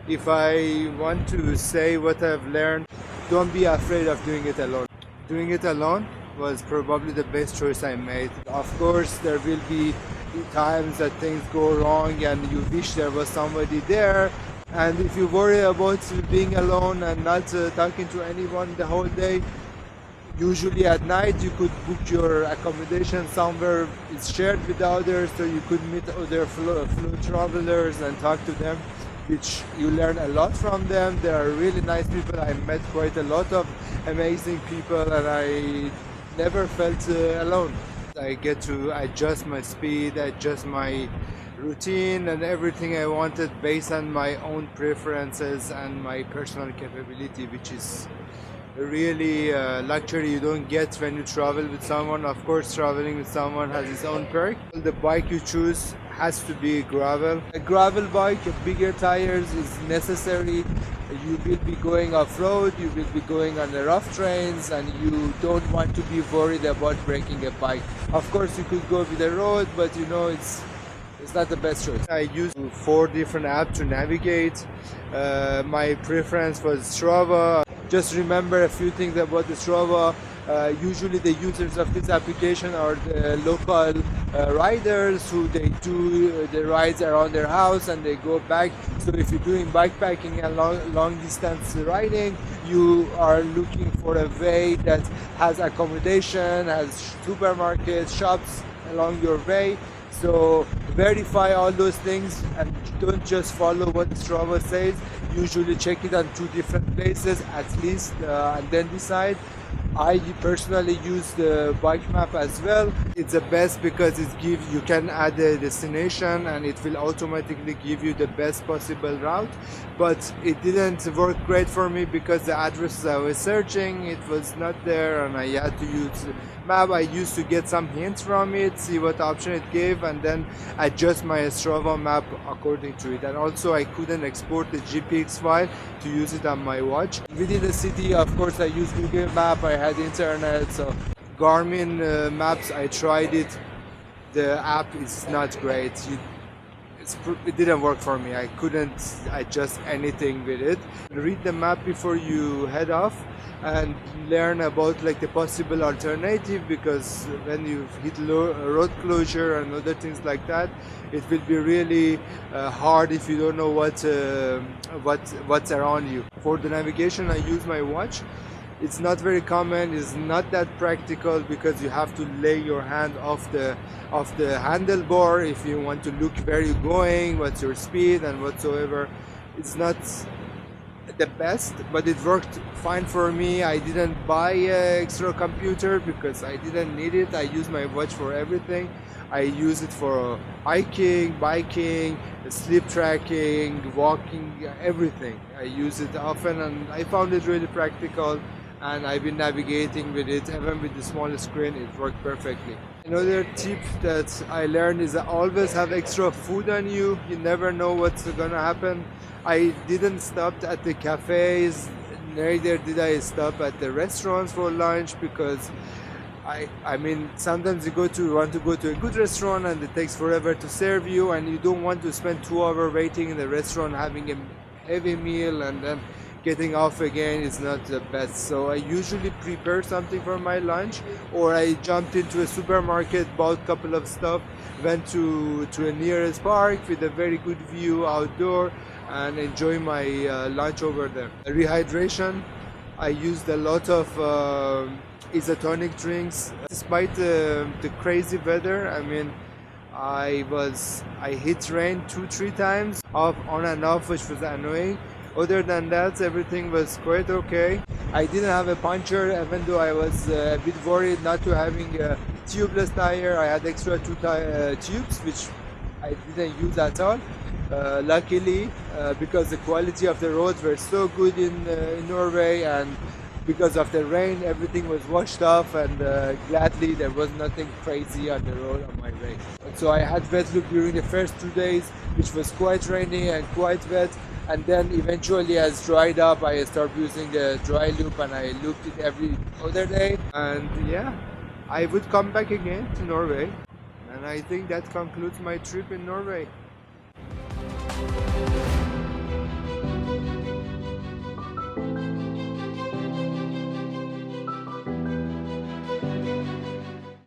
If I want to say what I've learned, don't be afraid of doing it alone. Doing it alone was probably the best choice I made. Of course, there will be times that things go wrong and you wish there was somebody there. And if you worry about being alone and not talking to anyone the whole day, usually at night you could book your accommodation somewhere it's shared with others, so you could meet other fellow travelers and talk to them, which you learn a lot from them. They are really nice people. I met quite a lot of amazing people and I never felt alone. I get to adjust my speed, adjust my routine and everything I wanted based on my own preferences and my personal capability, which is really luxury you don't get when you travel with someone. Of course, traveling with someone has its own perk. The bike you choose has to be gravel. A gravel bike, bigger tires is necessary. You will be going off-road, you will be going on the rough trains, and you don't want to be worried about breaking a bike. Of course, you could go with the road, but you know it's not the best choice. I used 4 different apps to navigate. My preference was Strava. Just remember a few things about the Strava. Usually the users of this application are the local riders who they do the rides around their house and they go back. So if you're doing bikepacking and long distance riding, you are looking for a way that has accommodation, has supermarkets, shops along your way. So verify all those things and don't just follow what Strava says. Usually check it on 2 different places at least and then decide. I personally use the bike map as well. It's the best because you can add a destination and it will automatically give you the best possible route. But it didn't work great for me because the addresses I was searching, it was not there and I had to use map. I used to get some hints from it, see what option it gave, and then adjust my Strava map according to it. And also I couldn't export the GPX file to use it on my watch. Within the city, of course, I used Google Map. I had internet, so Garmin maps, I tried it. The app is not great. It didn't work for me. I couldn't adjust anything with it. Read the map before you head off and learn about like the possible alternative, because when you hit road closure and other things like that, it will be really hard if you don't know what's around you. For the navigation, I use my watch. It's not very common, it's not that practical because you have to lay your hand off the handlebar if you want to look where you're going, what's your speed and whatsoever. It's not the best, but it worked fine for me. I didn't buy an extra computer because I didn't need it. I use my watch for everything. I use it for hiking, biking, sleep tracking, walking, everything. I use it often and I found it really practical. And I've been navigating with it, even with the smallest screen, it worked perfectly. Another tip that I learned is that always have extra food on you. You never know what's gonna happen. I didn't stop at the cafes, neither did I stop at the restaurants for lunch because I mean, sometimes you want to go to a good restaurant and it takes forever to serve you and you don't want to spend 2 hours waiting in the restaurant having a heavy meal and then getting off again is not the best. So I usually prepare something for my lunch, or I jumped into a supermarket, bought a couple of stuff, went to a nearest park with a very good view outdoor and enjoy my lunch over there. Rehydration, I used a lot of isotonic drinks. Despite the crazy weather, I mean, I hit rain 2-3 times on and off, which was annoying. Other than that, everything was quite okay. I didn't have a puncture, even though I was a bit worried not to having a tubeless tire. I had extra 2 tubes, which I didn't use at all. Luckily, because the quality of the roads were so good in Norway, and because of the rain, everything was washed off, and gladly there was nothing crazy on the road on my way. So I had wet loop during the first 2 days, which was quite rainy and quite wet. And then eventually as dried up, I started using the dry loop and I looped it every other day. And yeah, I would come back again to Norway. And I think that concludes my trip in Norway.